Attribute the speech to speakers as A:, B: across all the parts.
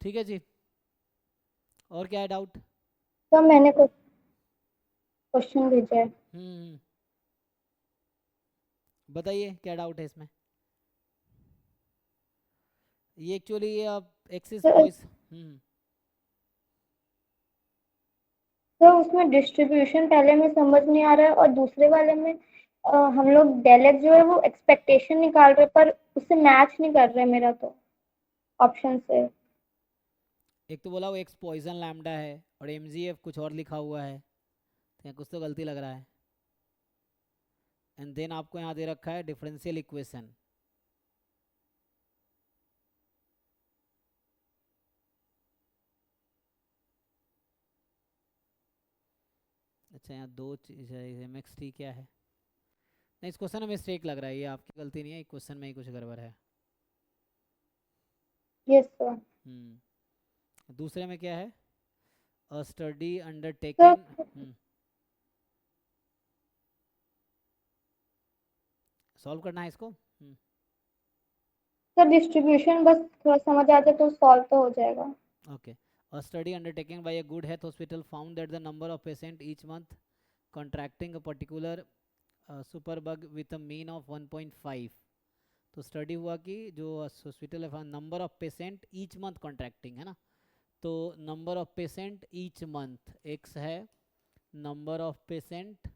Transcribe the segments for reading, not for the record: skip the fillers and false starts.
A: ठीक है जी, और क्या है डाउट?
B: सर मैंने क्वेश्चन भेजा है।
A: बताइए क्या डाउट है इसमें। ये एक्चुअली ये आप एक्सिस
B: सर
A: वॉइस।
B: सर उसमें डिस्ट्रीब्यूशन पहले में समझ नहीं आ रहा है, और दूसरे वाले में हम लोग डेलेक्स जो है वो एक्सपेक्टेशन निकाल रहे, पर उससे मैच नहीं कर रहे मेरा तो ऑप्शन से।
A: एक तो बोला वो एक्स पॉइजन लैम्डा है और एमजीएफ कुछ और लिखा हुआ है, तो यहाँ कुछ तो गलती लग रहा है। एंड देन आपको यहाँ दे रखा है डिफरेंशियल इक्वेशन। अच्छा यहाँ दो चीज़ है, एम एक्स टी क्या है? नहीं, इस क्वेश्चन में मिस्टेक लग रहा है, ये आपकी गलती नहीं है, क्वेश्चन में ही कुछ गड़बड़ है।
B: Yes sir.
A: दूसरे में क्या है? अ स्टडी
B: सर
A: अंडरटेकन। सॉल्व करना है इसको।
B: सर डिस्ट्रीब्यूशन बस थोड़ा समझ आ जाए तो सॉल्व तो हो जाएगा।
A: Okay. A study undertaking bye a good health hospital found that the number of patient each month contracting a particular superbug with a mean of 1.5। तो स्टडी हुआ कि जो हॉस्पिटल है number of patient each month contracting है ना, तो number of patient each month X है, number of patient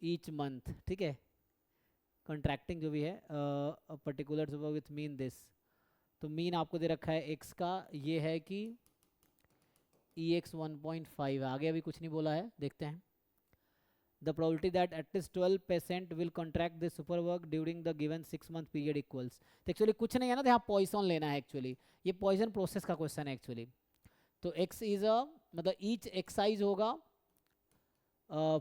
A: each month, ठीक है, कॉन्ट्रैक्टिंग जो भी है particular super with mean this. तो मीन आपको दे रखा है एक्स का, ये है कि ई एक्स 1.5 है, आगे अभी कुछ नहीं बोला है, देखते हैं। The probability that at least 12% will contract this superbug during the given 6 month period equals। तो एक्चुअली कुछ नहीं है ना, यहाँ पॉइसन लेना है एक्चुअली, ये पॉइजन प्रोसेस का क्वेश्चन है एक्चुअली। तो x इज अ मतलब ईच एक्साइज होगा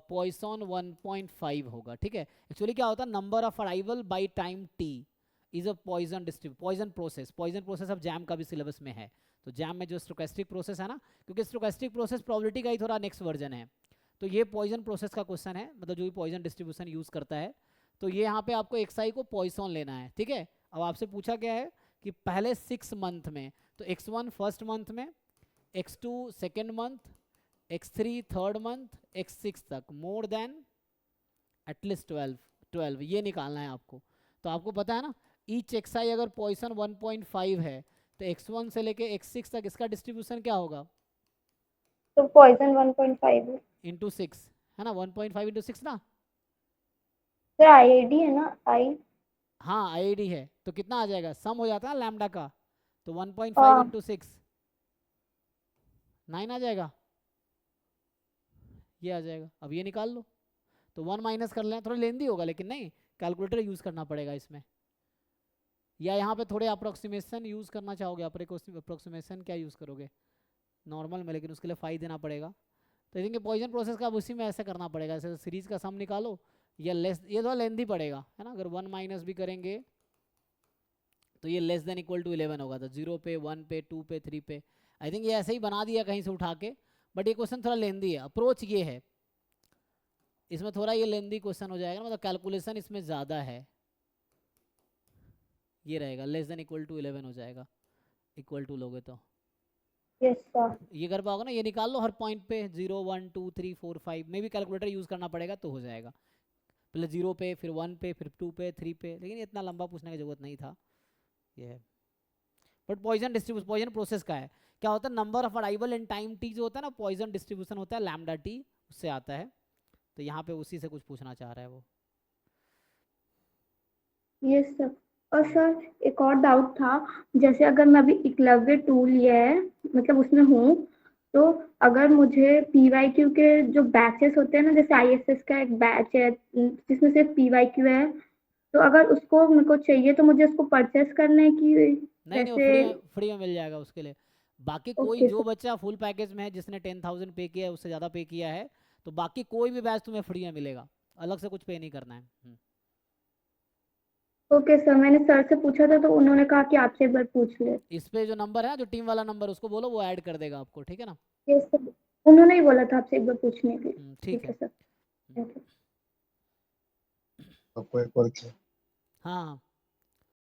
A: पॉइसन 1.5 होगा, ठीक है। एक्चुअली क्या होता है, number of arrival by time t is a Poisson distribute Poisson process. Poisson process अब जैम का भी सिलेबस में है, तो जैम में जो स्टोकेस्टिक प्रोसेस है ना, क्योंकि स्टोकेस्टिक प्रोसेस प्रोबेबिलिटी का ही थोड़ा नेक्स्ट वर्जन है, तो ये पॉइजन प्रोसेस का क्वेश्चन है, मतलब जो भी पॉइजन डिस्ट्रीब्यूशन यूज करता है। तो ये यहाँ पे आपको एक्स आई को पॉइसन लेना है, ठीक है। अब आपसे पूछा गया है कि पहले 6 मंथ में, तो x1 फर्स्ट मंथ में, x2 second month, x3 third month, x6 तक मोर देन एटलीस्ट 12 ये निकालना है आपको। तो आपको पता है ना, ईच एक्स आई अगर पॉइसन 1.5 है, तो x1 से लेके x6 तक इसका डिस्ट्रीब्यूशन क्या होगा?
B: तो पॉइजन 1.5 है।
A: इंटू 6 है ना, 1.5 इंटू 6 ना।
B: सर आईआईडी है ना, आई।
A: हाँ आईडी है, तो कितना आ जाएगा, सम हो जाता है लैम्डा का, तो 1.5
B: हाँ।
A: इंटू 6 9 आ जाएगा, ये आ जाएगा। अब ये निकाल लो, तो 1 माइनस कर लें, थोड़ा लेंदी होगा लेकिन नहीं, कैलकुलेटर यूज करना पड़ेगा इसमें, या यहाँ पे थोड़े अप्रोक्सीमेशन यूज करना चाहोगे, अप्रोक्सीमेशन क्या यूज करोगे नॉर्मल में, लेकिन उसके लिए फाइव देना पड़ेगा। तो देखिए पॉइजन प्रोसेस का अब उसी में ऐसा करना पड़ेगा, ऐसे सीरीज का सम निकालो या लेस, ये थोड़ा लेंदी पड़ेगा है ना, अगर 1 माइनस भी करेंगे तो ये लेस देन इक्वल टू 11 होगा, तो 0 पे 1 पे 2 पे 3 पे, आई थिंक ये ऐसे ही बना दिया कहीं से उठा के, बट ये क्वेश्चन थोड़ा लेंदी है, अप्रोच ये है, इसमें थोड़ा ये लेंदी क्वेश्चन हो जाएगा, मतलब कैलकुलेशन इसमें ज़्यादा है, ये रहेगा लेस देन इक्वल टू 11 हो जाएगा, इक्वल टू लोगे तो
B: यस सर।
A: ये कर पाओगे ना, ये निकाल लो हर पॉइंट पे 0 1 2 3 4 5 में भी कैलकुलेटर यूज़ करना पड़ेगा तो हो जाएगा, पहले 0 पे फिर 1 पे फिर 2 पे 3 पे, लेकिन इतना लंबा पूछने की जरूरत नहीं था ये है। But Poisson distribution Poisson process का है, क्या होता है, number of arrival in time T जो होता है ना, पॉइजन डिस्ट्रीब्यूशन होता है लैम्डा टी, उससे आता है, तो यहाँ पे उसी से कुछ पूछना चाह रहा है वो।
B: Yes sir. और सर एक और डाउट था, जैसे अगर मैं अभी एकलव्य टू लिया है, मतलब उसमें हूँ, तो अगर मुझे पीवाईक्यू के जो बैचेस होते हैं ना, जैसे आईएसएस का एक बैच है जिसमें सिर्फ पीवाईक्यू है, तो अगर उसको मेरे को चाहिए तो मुझे उसको परचेस करने की
A: नहीं नहीं, वो
B: कैसे?
A: फ्री में मिल जाएगा उसके लिए। बाकी कोई
B: ओके
A: जो
B: सर।
A: बच्चा फुल पैकेज में है, जिसने 10,000 पे किया है, उससे ज़्यादा पे किया है, तो बाकी कोई भी बैच तुम्हें फ्री में मिलेगा, अलग से कुछ पे नहीं करना है।
B: ओके सर, मैंने सर से पूछा था तो उन्होंने कहा कि आपसे एक बार पूछ ले।
A: इस पे जो नंबर है, जो टीम वाला नंबर, उसको बोलो वो ऐड कर देगा आपको, ठीक है ना।
B: यस सर, उन्होंने ही बोला था आपसे एक बार पूछने के लिए।
A: ठीक
B: ठीक
A: है।
B: है सर। Thank you.
A: हाँ हाँ।